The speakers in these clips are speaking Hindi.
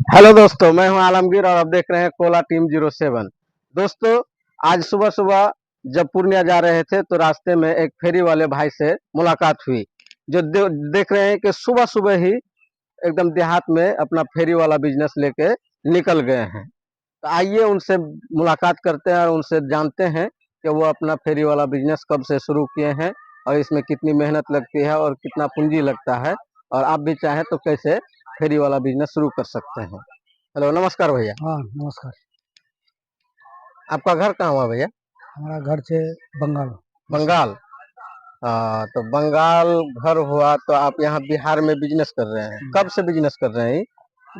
हेलो दोस्तों, मैं हूं आलमगीर और आप देख रहे हैं कोला टीम 07। दोस्तों, आज सुबह सुबह जब पूर्णिया जा रहे थे तो रास्ते में एक फेरी वाले भाई से मुलाकात हुई, जो देख रहे हैं कि सुबह सुबह ही एकदम देहात में अपना फेरी वाला बिजनेस लेके निकल गए हैं। तो आइए उनसे मुलाकात करते हैं और उनसे जानते हैं कि वो अपना फेरी वाला बिजनेस कब से शुरू किए हैं और इसमें कितनी मेहनत लगती है और कितना पूंजी लगता है, और आप भी चाहें तो कैसे फेरी वाला बिजनेस शुरू कर सकते हैं। हेलो, नमस्कार भैया। हाँ नमस्कार। आपका घर कहाँ हुआ भैया? हमारा घर से बंगाल। बंगाल। तो बंगाल घर हुआ तो आप यहाँ बिहार में बिजनेस कर रहे हैं, कब से बिजनेस कर रहे हैं?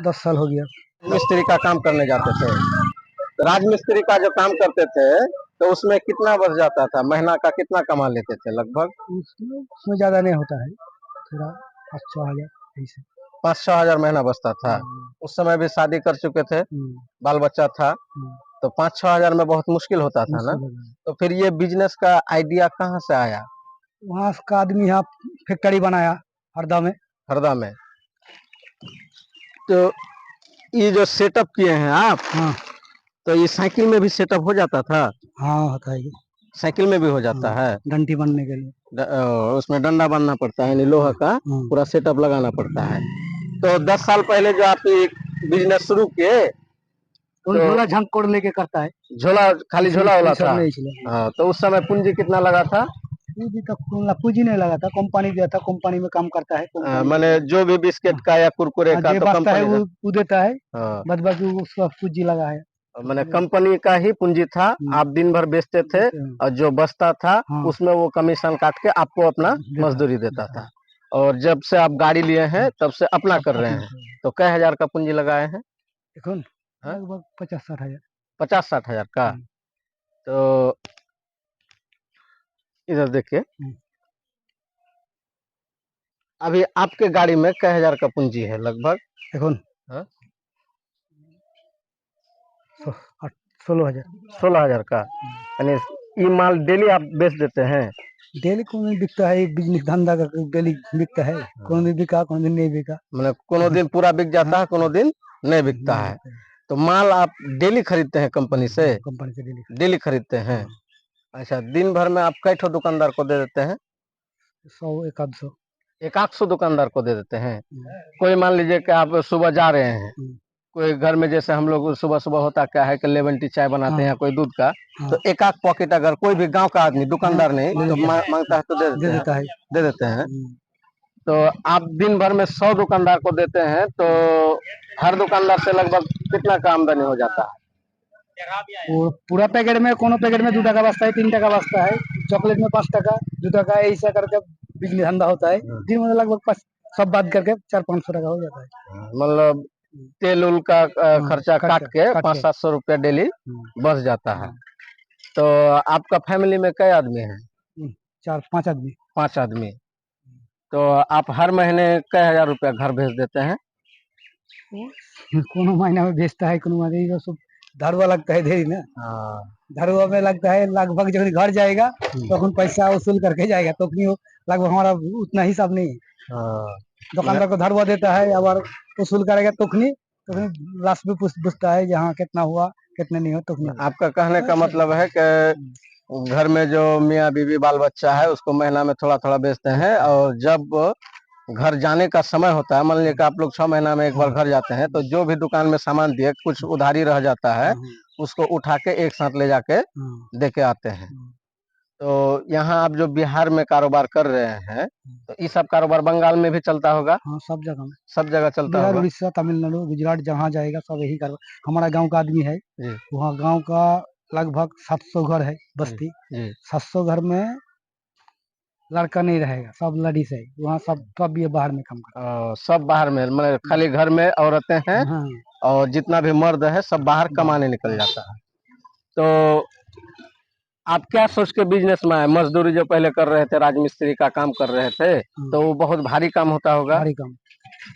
10 साल हो गया। मिस्त्री का काम करने जाते थे तो राजमिस्त्री का जो काम करते थे तो उसमें कितना बच जाता था, महीना का कितना कमा लेते थे लगभग? उसमें ज्यादा नहीं होता है, थोड़ा 5-6 हजार ऐसे। 5-6 हजार महीना बचता था। उस समय भी शादी कर चुके थे, बाल बच्चा था, तो 5-6 हजार में बहुत मुश्किल होता था ना। तो फिर ये बिजनेस का आइडिया कहाँ से आया? वहाँ का आदमी यहाँ फैक्ट्री बनाया हरदा में। हरदा में। तो ये जो सेटअप किए हैं आप, हाँ तो ये साइकिल में भी सेटअप हो जाता था? हाँ होता है ये। साइकिल में भी हो जाता है। डंटी बनने के लिए उसमें डंडा बांधना पड़ता है, यानी लोहा का पूरा सेटअप लगाना पड़ता है। तो 10 साल पहले जो आप ये बिजनेस शुरू किए तो झोला झांक कोड़ लेके करता है। झोला, खाली झोला वाला था। नहीं, तो उस समय पूंजी कितना लगा था? पूंजी नहीं लगा था, कंपनी दिया था, कंपनी में काम करता है। मैंने जो भी बिस्किट का या कुरकुरे का तो बचता है कंपनी वो देता है, हाँ, बच बाकी उसका पूंजी लगा है। मैंने कंपनी का ही पूंजी था। आप दिन भर बेचते थे और जो बचता था उसमें वो कमीशन काट के आपको अपना मजदूरी देता था। और जब से आप गाड़ी लिए हैं तब से अपना कर रहे हैं। तो कई हजार का पूंजी लगाए हैं? लगभग 50-60 हजार। 50-60 हजार का। तो इधर देखिए, अभी आपके गाड़ी में कई हजार का पूंजी है लगभग? देखो 16 हजार। 16 हजार का। यानी ये माल डेली आप बेच देते हैं? डेली कौन दिन बिकता है, बिजनेस धंधा का डेली बिकता है। कौन दिन बिका, कौन दिन नहीं बिका। मतलब कोनो दिन पूरा बिक जाता है, कोनो दिन नहीं बिकता है। तो माल आप डेली खरीदते हैं कंपनी से? कंपनी से डेली खरीदते हैं। अच्छा, दिन भर में आप कई ठो दुकानदार को दे देते हैं? 100 150। 100 दुकानदार को दे देते हैं। कोई मान लीजिए कि आप सुबह जा रहे हैं, कोई घर में जैसे हम लोग सुबह सुबह होता क्या है कि लेमन टी चाय बनाते हैं, कोई दूध का, तो एक आध पॉकेट अगर कोई भी गांव का आदमी दुकानदार नहीं तो मांगता है तो दे देते हैं। तो आप दिन भर में 100 दुकानदार को देते हैं तो हर दुकानदार से लगभग कितना का आमदनी हो जाता है? पूरा पैकेट में कोनो पैकेट में 2 टका बचता है, 3 टका बचता है, चॉकलेट में 5 टका, 2 टका, ऐसा करके बिजली धंधा होता है। दिन में लगभग सब बात करके 400-500 टका हो जाता है। मतलब तेल उल का खर्चा काट के 500-700 रुपया डेली बच जाता है। तो आपका फैमिली में कई आदमी हैं? 4-5 आदमी। 5 आदमी। तो आप हर महीने कई हजार रुपया घर भेज देते हैं? कोनो महीना में भेजता है, कोनो महीने सब धरवा लगता है देरी ना। धरवा में लगता है लगभग जब घर जाएगा तो पैसा वसूल करके जाएगा, तो लगभग हमारा उतना हिसाब नहीं है। दुकानदार को धरवा देता है, अब वसूल करेगा तो लास्ट में पूछता है जहाँ कितना हुआ कितने नहीं हो। तो आपका कहने का मतलब है कि घर में जो मियाँ बीवी बाल बच्चा है उसको महीना में थोड़ा थोड़ा बेचते हैं, और जब घर जाने का समय होता है, मान लीजिए कि आप लोग 6 महीना में एक बार घर जाते हैं, तो जो भी दुकान में सामान दिए कुछ उधारी रह जाता है उसको उठा के एक साथ ले जाके दे के आते हैं। तो यहाँ आप जो बिहार में कारोबार कर रहे हैं तो ये सब कारोबार बंगाल में भी चलता होगा? सब जगह में, सब जगह चलता बिहार, होगा। उड़ीसा, तमिलनाडु, गुजरात जहाँ जाएगा सब यही कारोबार। हमारा गांव का आदमी है, वहाँ गांव का लगभग 700 घर है बस्ती। 700 घर में लड़का नहीं रहेगा, सब लड़ी से वहाँ सब ये बाहर में काम करते। सब बाहर में, मतलब खाली घर में औरतें हैं और जितना भी मर्द है सब बाहर कमाने निकल जाता है। तो आप क्या सोच के बिजनेस में आए? मजदूरी जो पहले कर रहे थे, राजमिस्त्री का काम कर रहे थे, तो वो बहुत भारी काम होता होगा। भारी काम।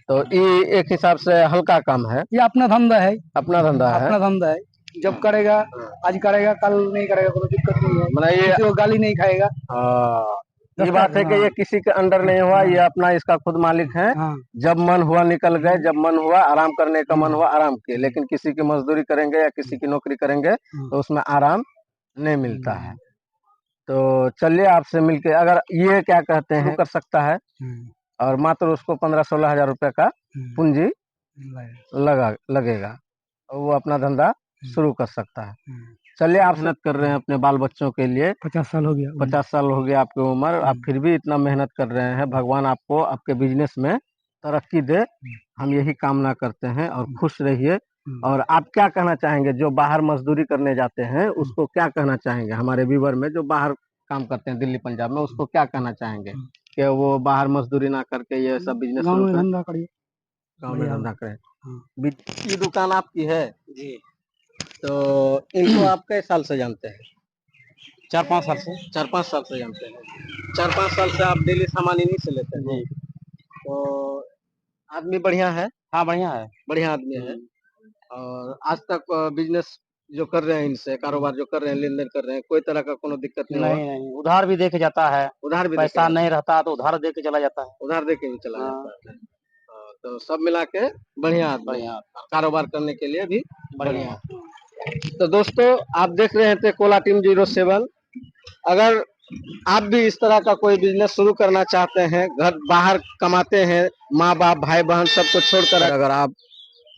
तो ये एक हिसाब से हल्का काम है। ये अपना धंधा है। अपना धंधा है। अपना धंधा है, जब करेगा आज करेगा, कल नहीं करेगा कोई दिक्कत नहीं है। मतलब ये गाली नहीं खाएगा। ये बात है कि ये किसी के अंडर नहीं हुआ, ये अपना इसका खुद मालिक है। हाँ जब मन हुआ निकल गए, जब मन हुआ आराम करने का मन हुआ आराम किए, लेकिन किसी की मजदूरी करेंगे या किसी की नौकरी करेंगे तो उसमें आराम नहीं मिलता है। तो चलिए आपसे मिलके, अगर ये क्या कहते हैं कर सकता है और मात्र उसको 15-16 हजार रुपए का पूंजी लगेगा, वो अपना धंधा शुरू कर सकता है। चलिए आप मेहनत कर रहे हैं अपने बाल बच्चों के लिए, 50 साल हो गया 50 साल हो गया आपकी उम्र, आप फिर भी इतना मेहनत कर रहे हैं। भगवान आपको आपके बिजनेस में तरक्की दे, हम यही कामना करते हैं। और खुश रहिए। और आप क्या कहना चाहेंगे जो बाहर मजदूरी करने जाते हैं, उसको क्या कहना चाहेंगे? हमारे व्यूवर में जो बाहर काम करते हैं दिल्ली पंजाब में, उसको क्या कहना चाहेंगे कि वो बाहर मजदूरी ना करके ये सब बिजनेस गाँव में धंधा करिए, गाँव में धंधा करें। ये दुकान आपकी है जी? तो इनको आप कई साल से जानते हैं? 4-5 साल से। 4-5 साल से जानते हैं। 4-5 साल से आप डेली सामान इन्हीं से लेते हैं जी? तो आदमी बढ़िया है? हाँ बढ़िया है। बढ़िया आदमी है। और आज तक बिजनेस जो कर रहे हैं, इनसे कारोबार जो कर रहे हैं, लेन देन कर रहे हैं, कोई तरह का कोनो दिक्कत नहीं हुआ? नहीं, उधार भी दे के जाता है। उधार भी पैसा नहीं रहता तो उधार दे के चला जाता है। उधार दे के भी चला जाता है। तो सब मिला के बढ़िया आदमी है, कारोबार करने के लिए भी बढ़िया। तो दोस्तों आप देख रहे थे कोला टीम 07। अगर आप भी इस तरह का कोई बिजनेस शुरू करना चाहते हैं, घर बाहर कमाते हैं, माँ बाप भाई बहन सबको छोड़कर, अगर आप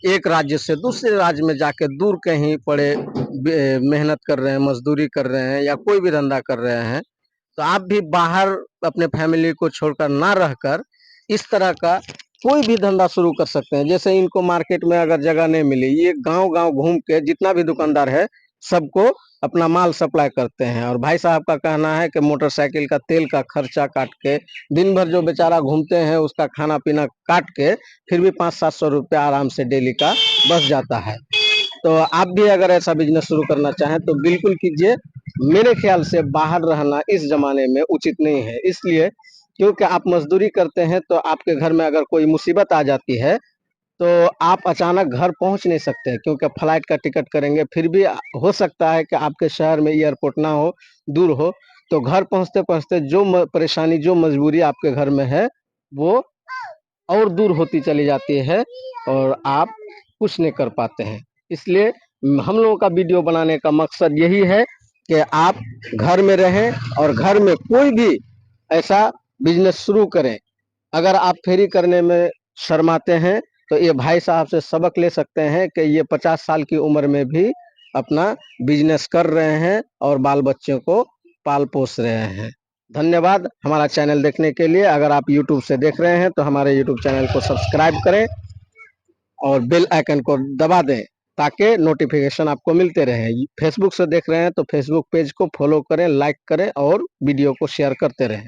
एक राज्य से दूसरे राज्य में जाके दूर कहीं पड़े मेहनत कर रहे हैं, मजदूरी कर रहे हैं या कोई भी धंधा कर रहे हैं, तो आप भी बाहर अपने फैमिली को छोड़कर ना रहकर इस तरह का कोई भी धंधा शुरू कर सकते हैं। जैसे इनको मार्केट में अगर जगह नहीं मिली, ये गांव-गांव घूम के जितना भी दुकानदार है सबको अपना माल सप्लाई करते हैं। और भाई साहब का कहना है कि मोटरसाइकिल का तेल का खर्चा काट के, दिन भर जो बेचारा घूमते हैं उसका खाना पीना काट के, फिर भी 500-700 रुपया आराम से डेली का बच जाता है। तो आप भी अगर ऐसा बिजनेस शुरू करना चाहें तो बिल्कुल कीजिए। मेरे ख्याल से बाहर रहना इस जमाने में उचित नहीं है, इसलिए क्योंकि आप मजदूरी करते हैं तो आपके घर में अगर कोई मुसीबत आ जाती है तो आप अचानक घर पहुंच नहीं सकते, क्योंकि फ्लाइट का टिकट करेंगे, फिर भी हो सकता है कि आपके शहर में एयरपोर्ट ना हो, दूर हो, तो घर पहुंचते पहुंचते जो परेशानी, जो मजबूरी आपके घर में है, वो और दूर होती चली जाती है और आप कुछ नहीं कर पाते हैं। इसलिए हम लोगों का वीडियो बनाने का मकसद यही है कि आप घर में रहें और घर में कोई भी ऐसा बिजनेस शुरू करें। अगर आप फेरी करने में शर्माते हैं तो ये भाई साहब से सबक ले सकते हैं कि ये 50 साल की उम्र में भी अपना बिजनेस कर रहे हैं और बाल बच्चों को पाल पोस रहे हैं। धन्यवाद हमारा चैनल देखने के लिए। अगर आप यूट्यूब से देख रहे हैं तो हमारे यूट्यूब चैनल को सब्सक्राइब करें और बेल आइकन को दबा दें ताकि नोटिफिकेशन आपको मिलते रहे। फेसबुक से देख रहे हैं तो फेसबुक पेज को फॉलो करें, लाइक करें और वीडियो को शेयर करते रहें।